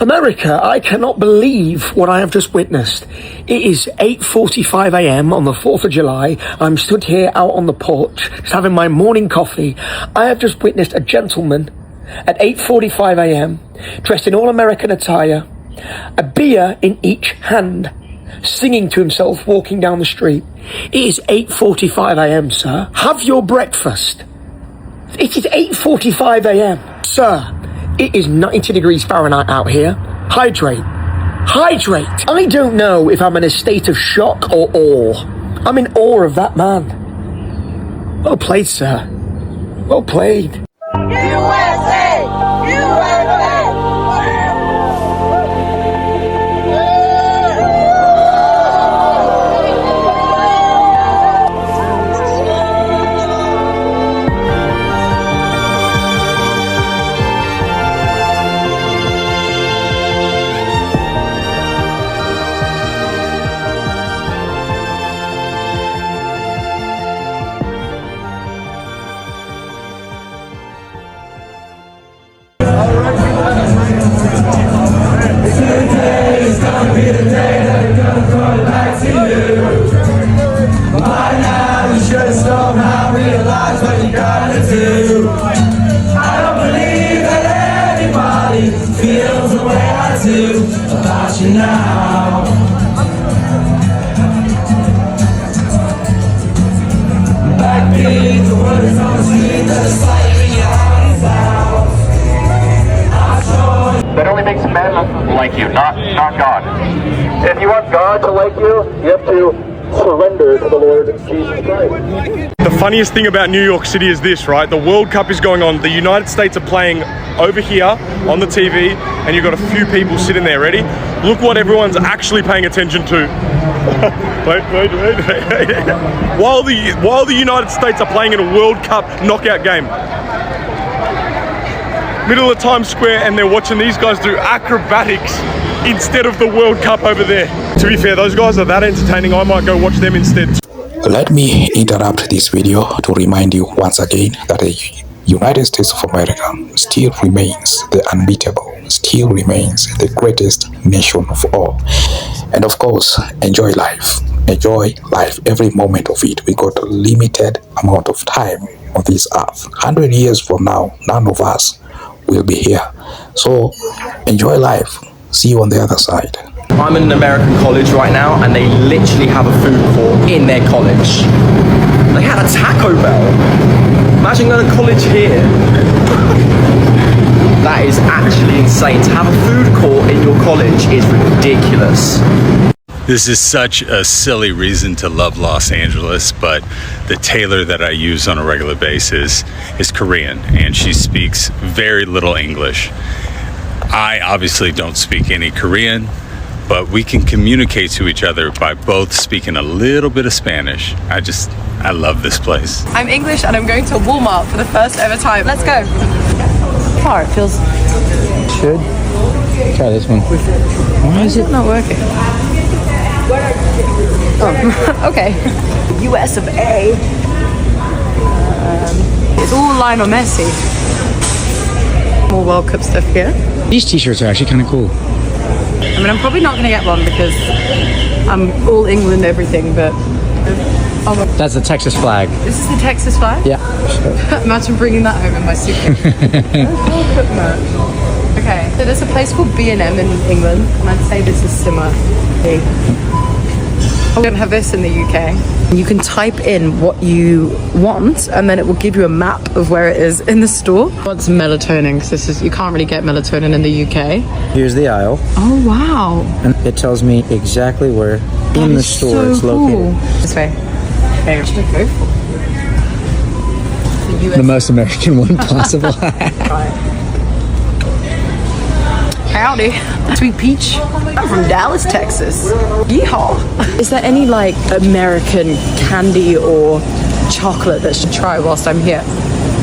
America, I cannot believe what I have just witnessed. It is 8:45 a.m. on the 4th of July. I'm stood here out on the porch, just having my morning coffee. I have just witnessed a gentleman at 8:45 a.m. dressed in all-American attire, a beer in each hand, singing to himself, walking down the street. It is 8:45 a.m., sir. Have your breakfast. It is 8:45 a.m. Sir, it is 90 degrees Fahrenheit out here. Hydrate. Hydrate. I don't know if I'm in a state of shock or awe. I'm in awe of that man. Well played, sir. Well played. USA! USA! That only makes men like you, not God. If you want God to like you, you have to surrender to the Lord Jesus Christ. The funniest thing about New York City is this, right? The World Cup is going on. The United States are playing over here on the TV, and you've got a few people sitting there. Ready? Look what everyone's actually paying attention to. wait. While the United States are playing in a World Cup knockout game. Middle of Times Square, and they're watching these guys do acrobatics instead of the World Cup over there. To be fair, those guys are that entertaining, I might go watch them instead. Let me interrupt this video to remind you once again that the United States of America still remains the unbeatable, still remains the greatest nation of all. And of course, enjoy life. Enjoy life, every moment of it. We got a limited amount of time on this earth. 100 years from now, none of us will be here. So enjoy life. See you on the other side. I'm in an American college right now, and they literally have a food court in their college. They had a Taco Bell. Imagine going to college here. That is actually insane. To have a food court in your college is ridiculous. This is such a silly reason to love Los Angeles, but the tailor that I use on a regular basis is Korean, and she speaks very little English. I obviously don't speak any Korean, but we can communicate to each other by both speaking a little bit of Spanish. I love this place. I'm English and I'm going to Walmart for the first ever time. Let's go. Oh, it feels... Should try this one. Why is it not working? Oh, okay. US of A. It's all Lionel Messi. More World Cup stuff here. These t-shirts are actually kind of cool. I mean, I'm probably not going to get one because I'm all England everything, but... Oh, that's the Texas flag. This is the Texas flag? Yeah. Imagine bringing that home in my suitcase. World Cup merch. Okay, so there's a place called B&M in England, and I'd say this is similar. We don't have this in the UK. You can type in what you want, and then it will give you a map of where it is in the store. What's melatonin? Because you can't really get melatonin in the UK. Here's the aisle. Oh wow! And it tells me exactly where in the store it's located. This way. Okay, what should I go for? The most American one possible. Howdy. Sweet peach. I'm from Dallas, Texas. Yeehaw. Is there any like American candy or chocolate that I should try whilst I'm here?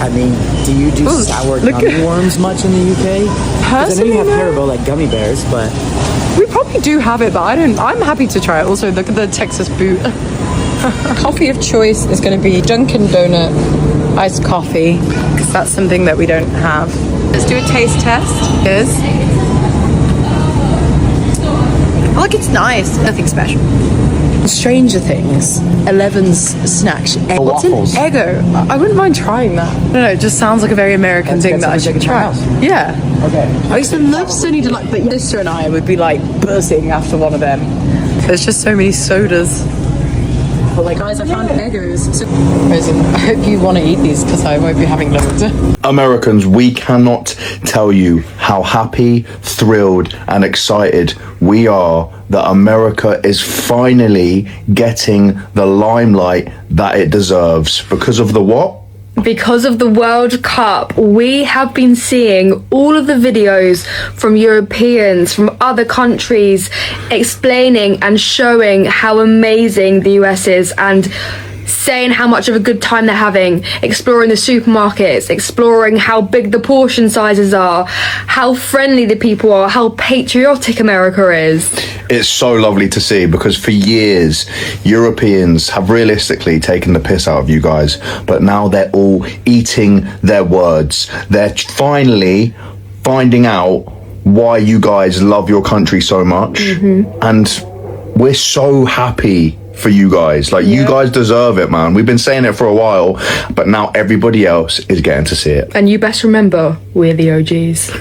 I mean, do you do sour gummy worms much in the UK? Because I know you have Haribo like gummy bears, but... We probably do have it, but I'm happy to try it. Also, look at the Texas boot. Coffee of choice is going to be Dunkin' Donut iced coffee, because that's something that we don't have. Let's do a taste test. Here's Like, it's nice. Nothing special. Stranger Things, Eleven's snack. What's an Eggo? I wouldn't mind trying that. I don't know, it just sounds like a very American thing that I should try. Yeah. Okay. I used to love Sunny Delight, but your sister and I would be like buzzing after one of them. There's just so many sodas. But like, guys, I found Eggos. So, I hope you want to eat these because I won't be having loads. Americans, we cannot tell you how happy, thrilled, and excited we are that America is finally getting the limelight that it deserves. Because of the what? Because of the World Cup, we have been seeing all of the videos from Europeans, from other countries, explaining and showing how amazing the US is and saying how much of a good time they're having, exploring the supermarkets, exploring how big the portion sizes are, how friendly the people are, how patriotic America is. It's so lovely to see, because for years Europeans have realistically taken the piss out of you guys, but now they're all eating their words. They're finally finding out why you guys love your country so much, and we're so happy for you guys. Like, you guys deserve it, man. We've been saying it for a while, but now everybody else is getting to see it. And you best remember, we're the OGs.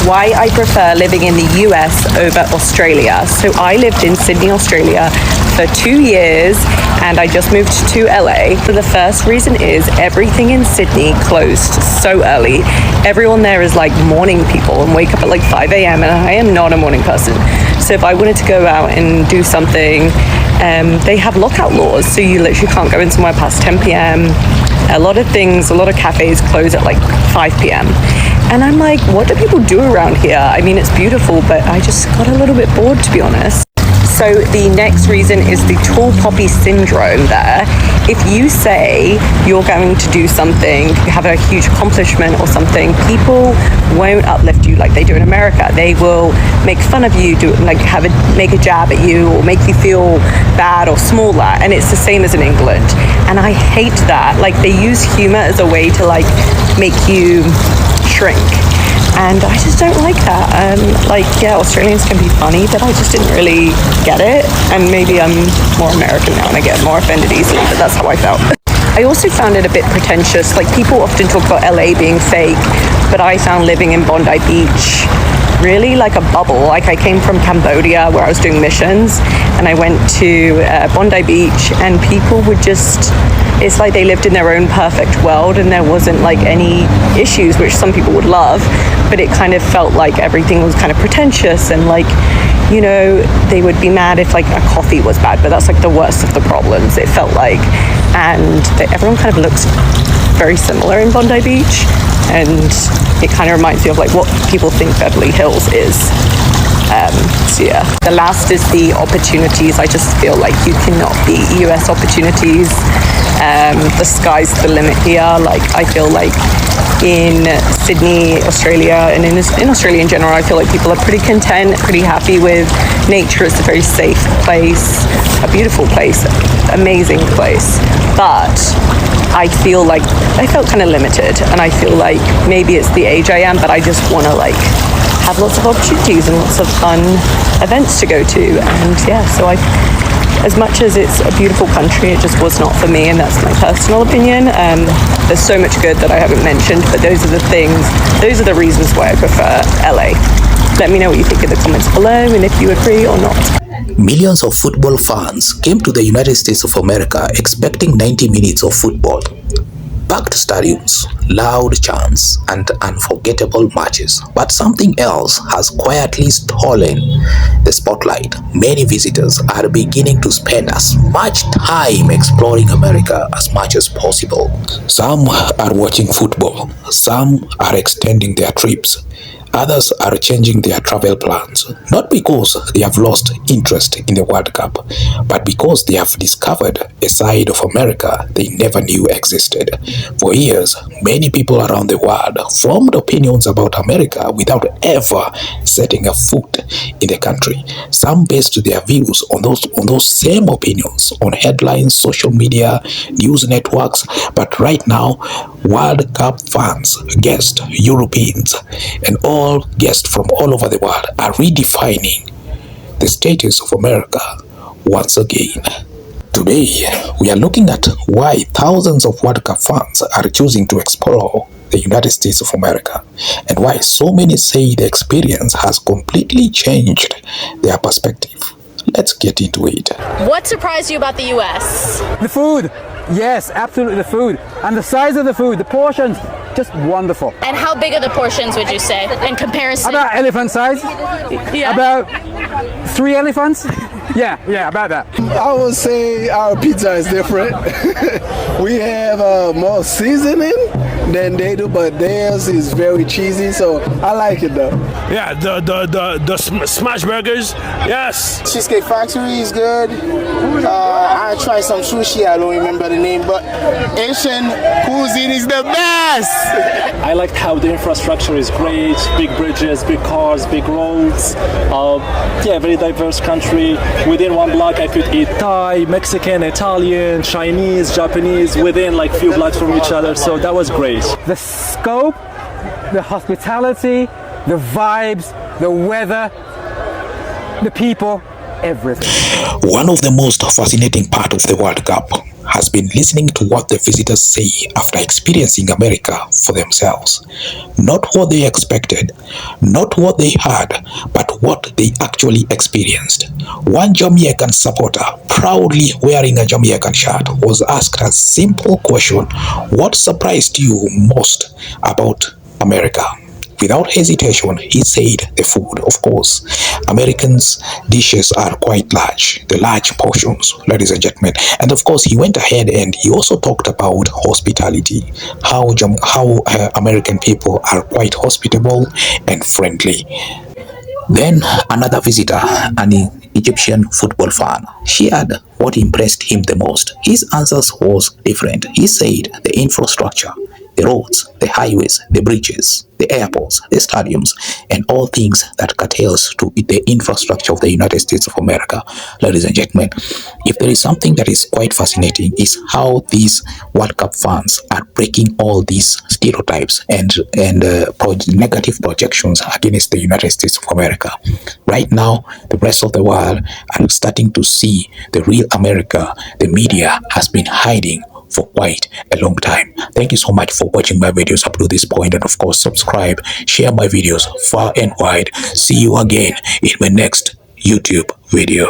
Why I prefer living in the US over Australia. So I lived in Sydney, Australia for 2 years, and I just moved to LA. So the first reason is everything in Sydney closed so early. Everyone there is like morning people and wake up at like 5 a.m. and I am not a morning person. So if I wanted to go out and do something, they have lockout laws, so you literally can't go in somewhere past 10 p.m. A lot of things, a lot of cafes close at like 5 p.m. And I'm like, what do people do around here? I mean, it's beautiful, but I just got a little bit bored, to be honest. So the next reason is the tall poppy syndrome there. If you say you're going to do something, you have a huge accomplishment or something, people won't uplift you like they do in America. They will make fun of you, make a jab at you, or make you feel bad or smaller. And it's the same as in England. And I hate that. Like, they use humor as a way to like make you shrink. And I just don't like that. Australians can be funny, but I just didn't really get it. And maybe I'm more American now and I get more offended easily, but that's how I felt. I also found it a bit pretentious. Like, people often talk about LA being fake, but I found living in Bondi Beach really like a bubble. Like, I came from Cambodia where I was doing missions, and I went to Bondi Beach, and people would just, it's like they lived in their own perfect world and there wasn't like any issues, which some people would love, but it kind of felt like everything was kind of pretentious, and like, you know, they would be mad if like a coffee was bad, but that's like the worst of the problems, it felt like. And everyone kind of looks very similar in Bondi Beach, and it kind of reminds me of like what people think Beverly Hills is. So yeah, the last is the opportunities. I just feel like you cannot beat US opportunities. The sky's the limit here. Like, I feel like in Sydney, Australia, and in Australia in general, I feel like people are pretty content, pretty happy with nature. It's a very safe place, a beautiful place, amazing place. But I feel like I felt kind of limited, and I feel like maybe it's the age I am, but I just want to like have lots of opportunities and lots of fun events to go to. And yeah, so as much as it's a beautiful country, it just was not for me, and that's my personal opinion. There's so much good that I haven't mentioned, but those are the reasons why I prefer LA. Let me know what you think in the comments below, and if you agree or not. Millions of football fans came to the United States of America expecting 90 minutes of football. Packed stadiums, loud chants, and unforgettable matches. But something else has quietly stolen the spotlight. Many visitors are beginning to spend as much time exploring America as much as possible. Some are watching football. Some are extending their trips. Others are changing their travel plans, not because they have lost interest in the World Cup, but because they have discovered a side of America they never knew existed. For years, many people around the world formed opinions about America without ever setting a foot in the country. Some based their views on those same opinions on headlines, social media, news networks, but right now, World Cup fans, guests, Europeans, and all guests from all over the world are redefining the status of America once again. Today, we are looking at why thousands of World Cup fans are choosing to explore the United States of America, and why so many say the experience has completely changed their perspective. Let's get into it. What surprised you about the US? The food. Yes, absolutely the food. And the size of the food, the portions, just wonderful. And how big are the portions, would you say, in comparison? About elephant size. Yeah. About 3 elephants. Yeah, about that. I would say our pizza is different. We have more seasoning than they do, but theirs is very cheesy, so I like it though. Yeah, the smash burgers, yes. Cheesecake Factory is good. I tried some sushi, I don't remember the name, but Asian cuisine is the best. I liked how the infrastructure is great, big bridges, big cars, big roads. Very diverse country. Within one block I could eat Thai, Mexican, Italian, Chinese, Japanese within like few blocks from each other, so that was great. The scope, the hospitality, the vibes, the weather, the people, everything. One of the most fascinating parts of the World Cup has been listening to what the visitors say after experiencing America for themselves. Not what they expected, not what they heard, but what they actually experienced. One Jamaican supporter, proudly wearing a Jamaican shirt, was asked a simple question: what surprised you most about America? Without hesitation, he said the food, of course. Americans' dishes are quite large, the large portions, ladies and gentlemen. And of course, he went ahead and he also talked about hospitality, how American people are quite hospitable and friendly. Then another visitor, an Egyptian football fan, shared what impressed him the most. His answers was different. He said the infrastructure, the roads, the highways, the bridges, the airports, the stadiums, and all things that curtails to the infrastructure of the United States of America. Ladies and gentlemen, if there is something that is quite fascinating, is how these World Cup fans are breaking all these stereotypes and negative projections against the United States of America. Right now, the rest of the world are starting to see the real America the media has been hiding for quite a long time. Thank you so much for watching my videos up to this point, and of course subscribe, share my videos far and wide. See you again in my next YouTube video.